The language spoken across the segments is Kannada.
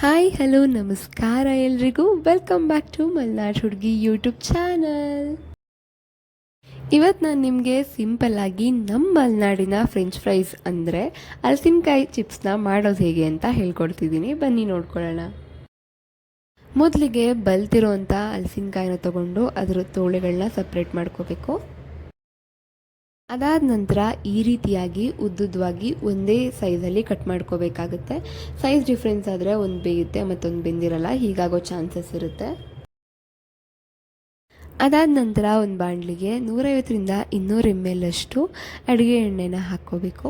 ಹಾಯ್ ಹಲೋ ನಮಸ್ಕಾರ ಎಲ್ರಿಗೂ. Welcome back to Malnad Hudugi YouTube channel. ಇವತ್ತು ನಾನು ನಿಮಗೆ ಸಿಂಪಲ್ಲಾಗಿ ನಮ್ಮ ಮಲೆನಾಡಿನ ಫ್ರೆಂಚ್ ಫ್ರೈಸ್ ಅಂದರೆ ಹಲಸಿನಕಾಯಿ ಚಿಪ್ಸ್ನ ಮಾಡೋದು ಹೇಗೆ ಅಂತ ಹೇಳ್ಕೊಡ್ತಿದ್ದೀನಿ, ಬನ್ನಿ ನೋಡ್ಕೊಳ್ಳೋಣ. ಮೊದಲಿಗೆ ಬಲ್ತಿರೋ ಅಂಥ ಹಲಸಿನಕಾಯಿನ ತೊಗೊಂಡು ಅದರ ತೋಳೆಗಳನ್ನ ಸಪ್ರೇಟ್ ಮಾಡ್ಕೋಬೇಕು. ಅದಾದ ನಂತರ ಈ ರೀತಿಯಾಗಿ ಉದ್ದುದ್ದವಾಗಿ ಒಂದೇ ಸೈಜಲ್ಲಿ ಕಟ್ ಮಾಡ್ಕೋಬೇಕಾಗುತ್ತೆ. ಸೈಜ್ ಡಿಫ್ರೆನ್ಸ್ ಆದರೆ ಒಂದು ಬೇಯುತ್ತೆ ಮತ್ತೊಂದು ಬೆಂದಿರಲ್ಲ, ಹೀಗಾಗೋ ಚಾನ್ಸಸ್ ಇರುತ್ತೆ. ಅದಾದ ನಂತರ ಒಂದು ಬಾಣಲಿಗೆ 150ರಿಂದ 200 ml ಅಷ್ಟು ಅಡುಗೆ ಎಣ್ಣೆನ ಹಾಕ್ಕೋಬೇಕು.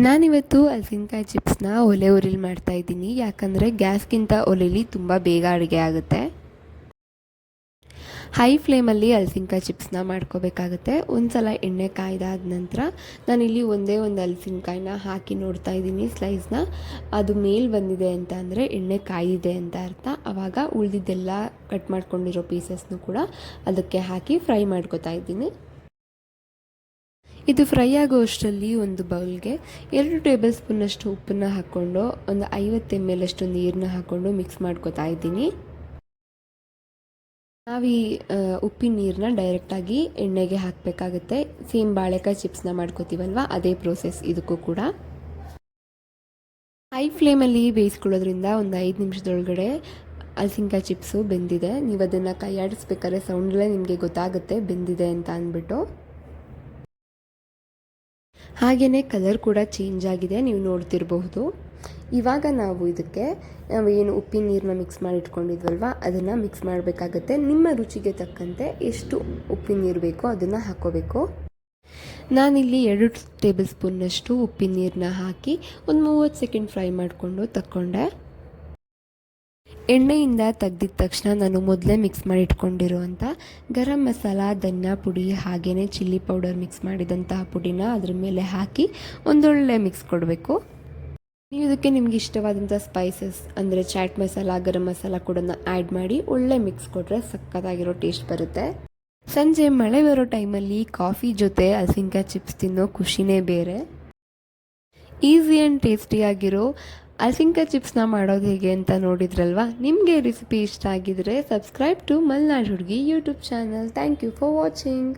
ನಾನಿವತ್ತು ಹಲಸಿನಕಾಯಿ ಚಿಪ್ಸ್ನ ಒಲೆ ಉರಿಲಿ ಮಾಡ್ತಾಯಿದ್ದೀನಿ, ಯಾಕಂದರೆ ಗ್ಯಾಸ್ಗಿಂತ ಒಲೆಯಲ್ಲಿ ತುಂಬ ಬೇಗ ಅಡುಗೆ ಆಗುತ್ತೆ. ಹೈ ಫ್ಲೇಮಲ್ಲಿ ಹಲಸಿನಕಾಯಿ ಚಿಪ್ಸ್ನ ಮಾಡ್ಕೋಬೇಕಾಗುತ್ತೆ. ಒಂದು ಸಲ ಎಣ್ಣೆ ಕಾಯ್ದಾದ ನಂತರ ನಾನಿಲ್ಲಿ ಒಂದೇ ಒಂದು ಹಲಸಿನಕಾಯಿನ ಹಾಕಿ ನೋಡ್ತಾ ಇದ್ದೀನಿ ಸ್ಲೈಸ್ನ. ಅದು ಮೇಲೆ ಬಂದಿದೆ ಅಂತ ಅಂದರೆ ಎಣ್ಣೆ ಕಾಯಿದೆ ಅಂತ ಅರ್ಥ. ಆವಾಗ ಉಳಿದಿದ್ದೆಲ್ಲ ಕಟ್ ಮಾಡ್ಕೊಂಡಿರೋ ಪೀಸಸ್ನು ಕೂಡ ಅದಕ್ಕೆ ಹಾಕಿ ಫ್ರೈ ಮಾಡ್ಕೋತಾ ಇದ್ದೀನಿ. ಇದು ಫ್ರೈ ಆಗೋ ಅಷ್ಟರಲ್ಲಿ ಒಂದು ಬೌಲ್ಗೆ 2 ಟೇಬಲ್ ಸ್ಪೂನಷ್ಟು ಉಪ್ಪನ್ನು ಹಾಕ್ಕೊಂಡು ಒಂದು 50 ml ಅಷ್ಟು ನೀರನ್ನ ಹಾಕ್ಕೊಂಡು ಮಿಕ್ಸ್ ಮಾಡ್ಕೋತಾ ಇದ್ದೀನಿ. ನಾವು ಈ ಉಪ್ಪಿನ ನೀರನ್ನ ಡೈರೆಕ್ಟಾಗಿ ಎಣ್ಣೆಗೆ ಹಾಕಬೇಕಾಗುತ್ತೆ. ಸೇಮ್ ಬಾಳೆಕಾಯಿ ಚಿಪ್ಸ್ನ ಮಾಡ್ಕೋತೀವಲ್ವ, ಅದೇ ಪ್ರೋಸೆಸ್ ಇದಕ್ಕೂ ಕೂಡ. ಹೈ ಫ್ಲೇಮಲ್ಲಿ ಬೇಯಿಸ್ಕೊಳ್ಳೋದ್ರಿಂದ ಒಂದು 5 ನಿಮಿಷದೊಳಗಡೆ ಹಲಸಿನಕಾಯಿ ಚಿಪ್ಸು ಬೆಂದಿದೆ. ನೀವು ಅದನ್ನು ಕೈಯಾಡಿಸ್ಬೇಕಾದ್ರೆ ಸೌಂಡಲ್ಲೇ ನಿಮಗೆ ಗೊತ್ತಾಗುತ್ತೆ ಬೆಂದಿದೆ ಅಂತ ಅಂದ್ಬಿಟ್ಟು. ಹಾಗೆಯೇ ಕಲರ್ ಕೂಡ ಚೇಂಜ್ ಆಗಿದೆ, ನೀವು ನೋಡ್ತಿರಬಹುದು. ಇವಾಗ ನಾವು ಇದಕ್ಕೆ ಏನು ಉಪ್ಪಿನ ನೀರನ್ನ ಮಿಕ್ಸ್ ಮಾಡಿ ಇಟ್ಕೊಂಡಿದ್ವಲ್ವ ಅದನ್ನು ಮಿಕ್ಸ್ ಮಾಡಬೇಕಾಗತ್ತೆ. ನಿಮ್ಮ ರುಚಿಗೆ ತಕ್ಕಂತೆ ಎಷ್ಟು ಉಪ್ಪಿನ ನೀರು ಬೇಕೋ ಅದನ್ನು ಹಾಕ್ಕೋಬೇಕು. ನಾನಿಲ್ಲಿ 2 ಟೇಬಲ್ ಸ್ಪೂನ್ನಷ್ಟು ಉಪ್ಪಿನ ನೀರನ್ನ ಹಾಕಿ ಒಂದು 30 ಸೆಕೆಂಡ್ ಫ್ರೈ ಮಾಡಿಕೊಂಡು ತಕ್ಕೊಂಡೆ. ಎಣ್ಣೆಯಿಂದ ತೆಗ್ದಿದ ತಕ್ಷಣ ನಾನು ಮೊದಲೇ ಮಿಕ್ಸ್ ಮಾಡಿ ಇಟ್ಕೊಂಡಿರುವಂಥ ಗರಂ ಮಸಾಲ, ಧನಿಯಾ ಪುಡಿ ಹಾಗೆಯೇ ಚಿಲ್ಲಿ ಪೌಡರ್ ಮಿಕ್ಸ್ ಮಾಡಿದಂತಹ ಪುಡಿನ ಅದ್ರ ಮೇಲೆ ಹಾಕಿ ಒಂದೊಳ್ಳೆ ಮಿಕ್ಸ್ ಕೊಡಬೇಕು. ನೀವು ಇದಕ್ಕೆ ನಿಮ್ಗೆ ಇಷ್ಟವಾದಂಥ ಸ್ಪೈಸಸ್ ಅಂದರೆ ಚಾಟ್ ಮಸಾಲ, ಗರಂ ಮಸಾಲ ಕೂಡ ಆ್ಯಡ್ ಮಾಡಿ ಒಳ್ಳೆ ಮಿಕ್ಸ್ ಕೊಟ್ಟರೆ ಸಖತ್ತಾಗಿರೋ ಟೇಸ್ಟ್ ಬರುತ್ತೆ. ಸಂಜೆ ಮಳೆ ಬರೋ ಟೈಮಲ್ಲಿ ಕಾಫಿ ಜೊತೆ ಹಲಸಿನಕಾಯಿ ಚಿಪ್ಸ್ ತಿನ್ನೋ ಖುಷಿನೇ ಬೇರೆ. ಈಸಿ ಆ್ಯಂಡ್ ಟೇಸ್ಟಿಯಾಗಿರೋ ಹಲಸಿನಕಾಯಿ ಚಿಪ್ಸ್ನ ಮಾಡೋದು ಹೇಗೆ ಅಂತ ನೋಡಿದ್ರಲ್ವಾ. ನಿಮಗೆ ರೆಸಿಪಿ ಇಷ್ಟ ಆಗಿದ್ರೆ subscribe to Malnad Hudugi YouTube channel. Thank you for watching.